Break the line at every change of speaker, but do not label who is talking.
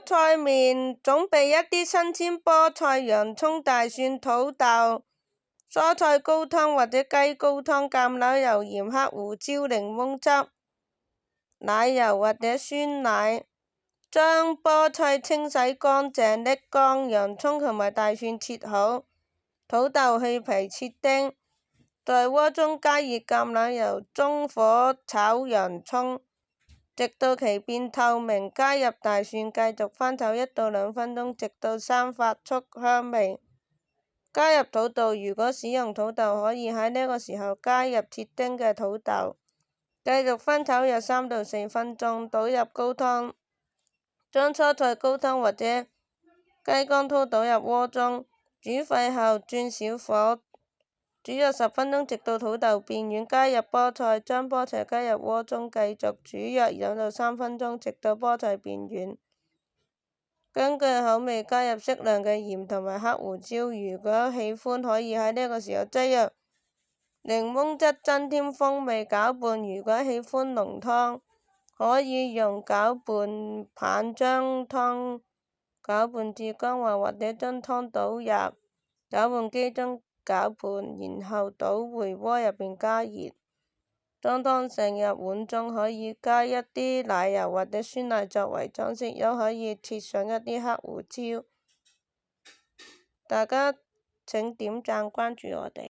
菜面準備一啲新鮮菠菜、洋葱、大蒜、土豆、蔬菜高湯或者雞高湯、橄欖油、鹽、黑胡椒、檸檬汁、奶油或者酸奶。將菠菜清洗乾淨，瀝乾，洋葱同埋大蒜切好，土豆去皮切丁。在鍋中加熱橄欖油，中火炒洋葱，直到其變透明，加入大蒜，繼續翻炒1到2分鐘，直到生發出香味。加入土豆，如果使用土豆，可以喺呢個時候加入切丁嘅土豆，繼續翻炒約3到4分鐘，倒入高湯。將蔬菜高湯或者雞乾湯倒入鍋中，煮沸後轉小火煮約10分鐘，直到土豆變軟，加入菠菜，將菠菜加入鍋中，繼續煮約2到3分鐘，直到菠菜變軟。根據口味加入適量嘅鹽同埋黑胡椒，如果喜歡可以喺呢個時候擠入檸檬汁增添風味，攪拌。如果喜歡濃湯，可以用攪拌棒將湯攪拌至乾滑，或者將湯倒入攪拌機中攪拌，然後倒回鍋入邊加熱。當湯盛入碗中，可以加一啲奶油或者酸奶作為裝飾，又可以切上一啲黑胡椒。大家請點讚關注我哋。